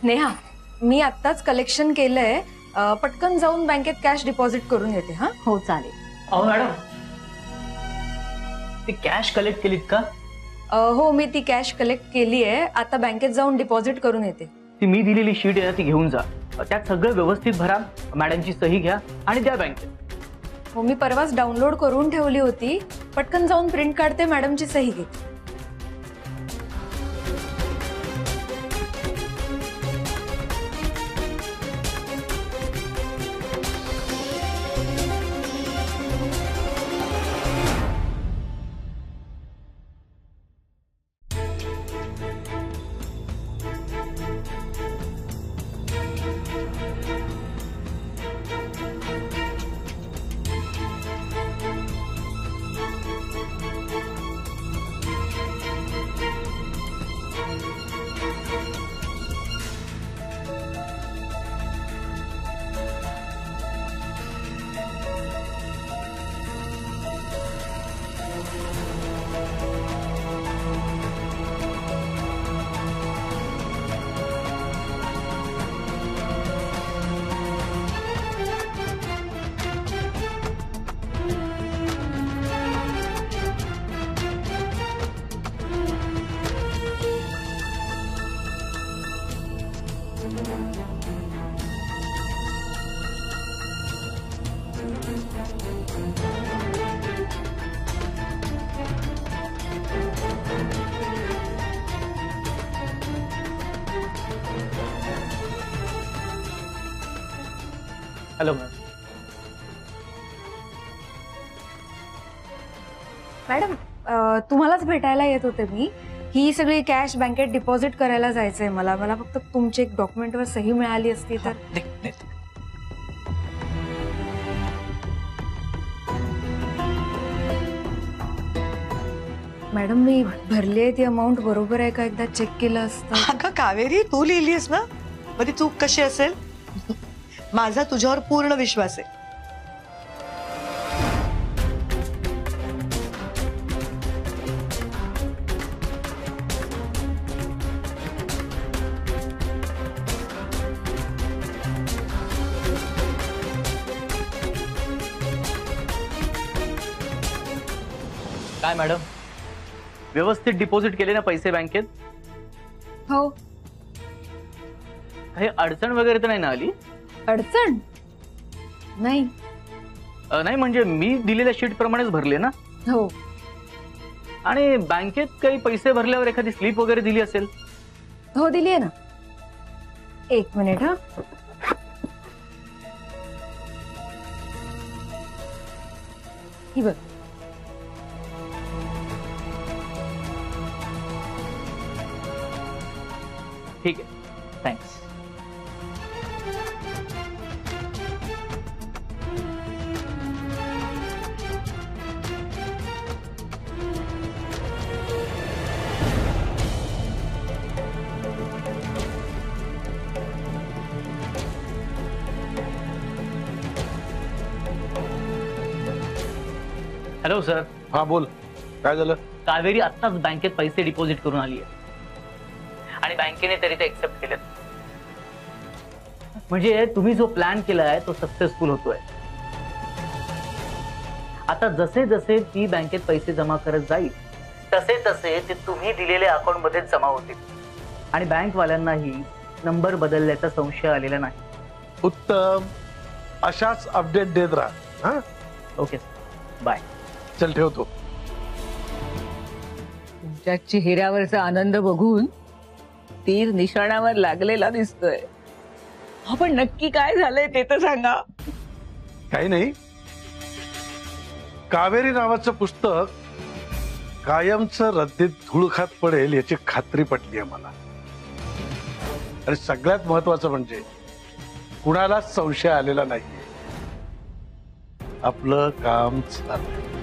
नेहा, मी आत्ताच कलेक्शन केलंय, पटकन जाऊन बँकेत कॅश डिपॉझिट करून येते. हा हो चालेल. अहो मॅडम, ती कॅश कलेक्ट केलीत का? हो, मी ती कॅश कलेक्ट केली आहे. आता बँकेत जाऊन डिपॉझिट करून येते. ती मी दिलेली शीट आहे ती घेऊन जा, त्यात सगळं व्यवस्थित भरा, मॅडमची सही घ्या आणि द्या बँकेत. हो, मी परवाच डाउनलोड करून ठेवली होती. पटकन जाऊन प्रिंट काढते, मॅडमची सही घेते. Hello ma'am. मॅडम, तुम्हालाच भेटायला येत होते मी. ही सगळी कॅश बँकेत डिपॉझिट करायला जायचंय मला. फक्त तुमची एक डॉक्युमेंटवर सही मिळाली असती तर. मॅडम, मी भरली आहे ती अमाऊंट बरोबर आहे का एकदा चेक केलं असतं. अगं कावेरी, तू लिहिलीस ना, मग ती चूक कशी असेल? माझा तुझ्यावर पूर्ण विश्वास आहे. काय मॅडम, व्यवस्थित डिपॉझिट केले ना पैसे बँकेत? हो. काही अडचण वगैरे तर नाही ना आली? अडचण नाही. नाही म्हणजे मी दिलेल्या शीट प्रमाणेच भरले ना. हो. आणि बँकेत काही पैसे भरल्यावर एखादी स्लिप वगैरे दिली असेल? हो, दिली आहे ना. एक मिनिट. हा, ही बघ. ठीक आहे, थँक्स. Hello sir. हा बोल, काय झालं? कावेरी आत्ताच बँकेत पैसे डिपॉझिट करून आली आहे आणि बँकेने तरी ते एक्सेप्ट केलेत. म्हणजे तुम्ही जो प्लॅन केलाय तो सक्सेसफुल होतोय. आता जसे जसे ती बँकेत पैसे जमा करत जाईल तसे तसे ते तुम्ही दिलेल्या अकाउंट मध्ये जमा होतील आणि बँकवाल्यांनाही नंबर बदलल्याचा संशय आलेला नाही. उत्तम, अशाच अपडेट देत राहा. हा, ओके, बाय. चल ठेवतो. तुमच्या चेहऱ्यावरचा आनंद बघून तीर निशाणावर लागलेला दिसतोय. पण नक्की काय झालंय ते तर सांगा. काही नाही, कावेरी नावाचं पुस्तक कायमचं रद्दीत धूळ खात पडेल याची खात्री पटली आहे मला. आणि सगळ्यात महत्वाचं म्हणजे कुणालाच संशय आलेला नाहीये. आपलं काम चाललंय.